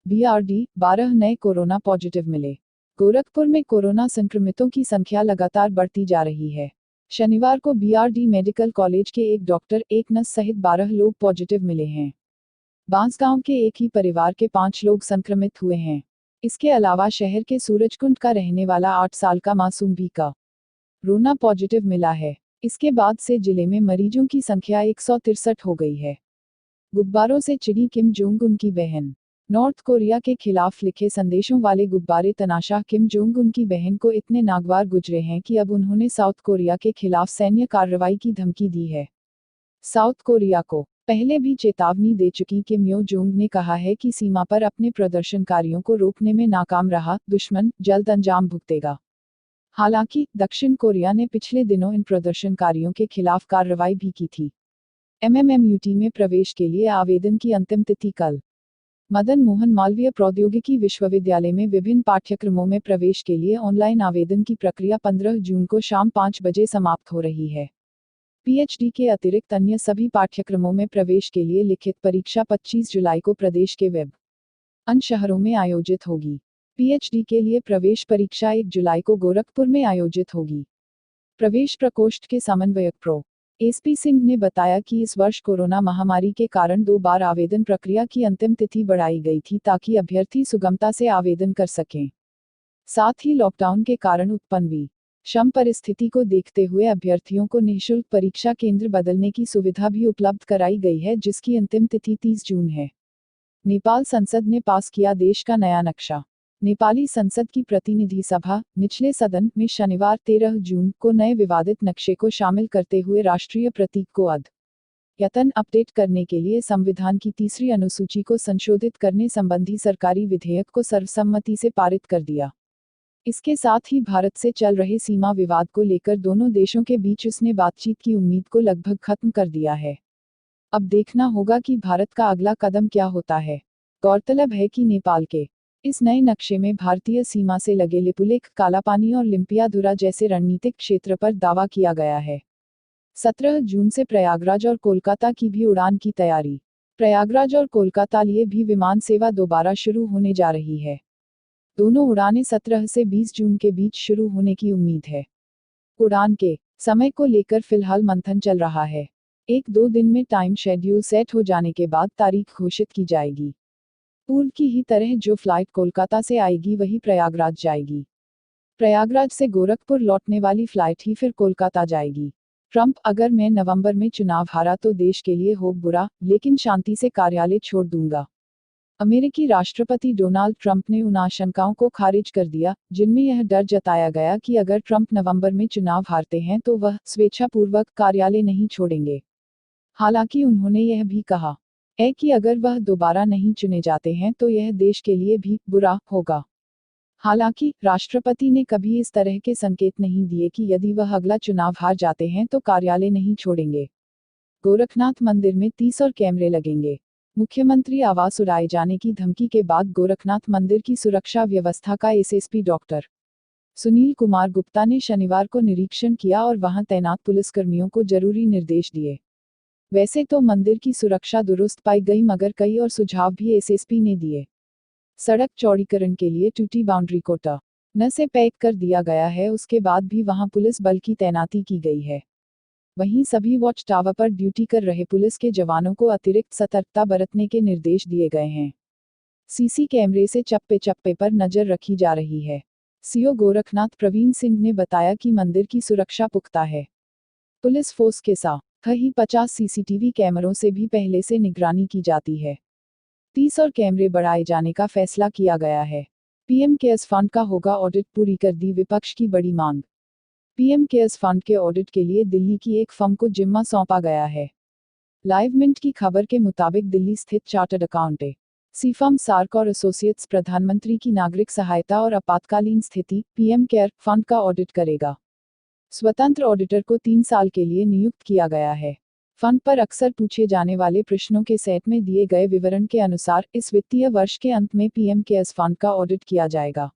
BRD 12 नए corona positive मिले। गोरखपुर में कोरोना संक्रमितों की संख्या लगातार बढ़ती जा रही है। शनिवार को BRD मेडिकल कॉलेज के एक डॉक्टर, एक नर्स सहित 12 लोग पॉजिटिव मिले हैं। बांसगांव के एक ही परिवार के 5 लोग संक्रमित हुए हैं। इसके अलावा शहर के सूरजकुंड का रहने वाला 8 साल का मासूम भी का कोरोना पॉजिटिव मिला है। इसके बाद से जिले में मरीजों की संख्या 163 हो गई है। गुब्बारों से चिढ़ी किम जोंग उन की बहन। नॉर्थ कोरिया के खिलाफ लिखे संदेशों वाले गुब्बारे तनाशाह किम जोंग उन की बहन को इतने नागवार गुजरे हैं कि अब उन्होंने साउथ कोरिया के खिलाफ सैन्य कार्रवाई की धमकी दी है। साउथ कोरिया को पहले भी चेतावनी दे चुकी किम यो जोंग ने कहा है कि सीमा पर अपने प्रदर्शनकारियों को रोकने में नाकाम रहा दुश्मन जल्द अंजाम भुगतेगा। हालांकि दक्षिण कोरिया ने पिछले दिनों इन प्रदर्शनकारियों के खिलाफ कार्रवाई भी की थी। MMMUT में प्रवेश के लिए आवेदन की अंतिम तिथि कल। मदन मोहन मालवीय प्रौद्योगिकी विश्वविद्यालय में विभिन्न पाठ्यक्रमों में प्रवेश के लिए ऑनलाइन आवेदन की प्रक्रिया 15 जून को शाम 5 बजे समाप्त हो रही है। PhD के अतिरिक्त अन्य सभी पाठ्यक्रमों में प्रवेश के लिए लिखित परीक्षा 25 जुलाई को प्रदेश के अन्य शहरों में आयोजित होगी। PhD के लिए प्रवेश परीक्षा 1 जुलाई को गोरखपुर में आयोजित होगी। प्रवेश प्रकोष्ठ के समन्वयक प्रो SP सिंह ने बताया कि इस वर्ष कोरोना महामारी के कारण 2 बार आवेदन प्रक्रिया की अंतिम तिथि बढ़ाई गई थी ताकि अभ्यर्थी सुगमता से आवेदन कर सकें। साथ ही लॉकडाउन के कारण उत्पन्न विषम परिस्थिति को देखते हुए अभ्यर्थियों को निःशुल्क परीक्षा केंद्र बदलने की सुविधा भी उपलब्ध कराई गई है, जिसकी अंतिम तिथि 30 जून है। नेपाल संसद ने पास किया देश का नया नक्शा। नेपाली संसद की प्रतिनिधि सभा निचले सदन में शनिवार 13 जून को नए विवादित नक्शे को शामिल करते हुए राष्ट्रीय प्रतीक को अद्यतन अपडेट करने के लिए संविधान की 3री अनुसूची को संशोधित करने संबंधी सरकारी विधेयक को सर्वसम्मति से पारित कर दिया। इसके साथ ही भारत से चल रहे सीमा विवाद को लेकर दोनों देशों के बीच उसने बातचीत की उम्मीद को लगभग खत्म कर दिया है। अब देखना होगा कि भारत का अगला कदम क्या होता है। गौरतलब है कि नेपाल के इस नए नक्शे में भारतीय सीमा से लगे लिपुलेख, कालापानी और लिम्पियाधुरा जैसे रणनीतिक क्षेत्र पर दावा किया गया है। 17 जून से प्रयागराज और कोलकाता की भी उड़ान की तैयारी। प्रयागराज और कोलकाता लिए भी विमान सेवा दोबारा शुरू होने जा रही है। दोनों उड़ानें 17 से 20 जून के बीच शुरू होने की उम्मीद है। उड़ान के समय को लेकर फिलहाल मंथन चल रहा है। 1-2 दिन में टाइम शेड्यूल सेट हो जाने के बाद तारीख घोषित की जाएगी। पूर्व की ही तरह जो फ्लाइट कोलकाता से आएगी वही प्रयागराज जाएगी। प्रयागराज से गोरखपुर लौटने वाली फ्लाइट ही फिर कोलकाता जाएगी। ट्रंप, अगर मैं नवंबर में चुनाव हारा तो देश के लिए हो बुरा, लेकिन शांति से कार्यालय छोड़ दूंगा। अमेरिकी राष्ट्रपति डोनाल्ड ट्रंप ने उन आशंकाओं को खारिज कर दिया जिनमें यह डर जताया गया कि अगर ट्रंप नवंबर में चुनाव हारते हैं तो वह स्वेच्छापूर्वक कार्यालय नहीं छोड़ेंगे। हालांकि उन्होंने यह भी कहा है कि अगर वह दोबारा नहीं चुने जाते हैं तो यह देश के लिए भी बुरा होगा। हालांकि राष्ट्रपति ने कभी इस तरह के संकेत नहीं दिए कि यदि वह अगला चुनाव हार जाते हैं तो कार्यालय नहीं छोड़ेंगे। गोरखनाथ मंदिर में 30 और कैमरे लगेंगे। मुख्यमंत्री आवास उड़ाए जाने की धमकी के बाद गोरखनाथ मंदिर की सुरक्षा व्यवस्था का SSP डॉक्टर सुनील कुमार गुप्ता ने शनिवार को निरीक्षण किया और वहां तैनात पुलिसकर्मियों को जरूरी निर्देश दिए। वैसे तो मंदिर की सुरक्षा दुरुस्त पाई गई, मगर कई और सुझाव भी SSP ने दिए। सड़क चौड़ीकरण के लिए टूटी बाउंड्री को न से पैक कर दिया गया है, उसके बाद भी वहां पुलिस बल की तैनाती की गई है। वहीं सभी वॉच टावर पर ड्यूटी कर रहे पुलिस के जवानों को अतिरिक्त सतर्कता बरतने के निर्देश दिए गए हैं। CC कैमरे से चप्पे चप्पे पर नजर रखी जा रही है। CO गोरखनाथ प्रवीण सिंह ने बताया कि मंदिर की सुरक्षा पुख्ता है। पुलिस फोर्स के साथ ही 50 CCTV कैमरों से भी पहले से निगरानी की जाती है। 30 और कैमरे बढ़ाए जाने का फैसला किया गया है। PM केयर्स फंड का होगा ऑडिट, पूरी कर दी विपक्ष की बड़ी मांग। PM केयर्स फंड के ऑडिट के लिए दिल्ली की एक फर्म को जिम्मा सौंपा गया है। लाइव मिंट की खबर के मुताबिक दिल्ली स्थित चार्टर्ड अकाउंटेंसी फर्म सार्क और एसोसिएट्स प्रधानमंत्री की नागरिक सहायता और आपातकालीन स्थिति PM केयर फंड का ऑडिट करेगा। स्वतंत्र ऑडिटर को 3 साल के लिए नियुक्त किया गया है। फंड पर अक्सर पूछे जाने वाले प्रश्नों के सेट में दिए गए विवरण के अनुसार इस वित्तीय वर्ष के अंत में PM केयर्स फंड का ऑडिट किया जाएगा।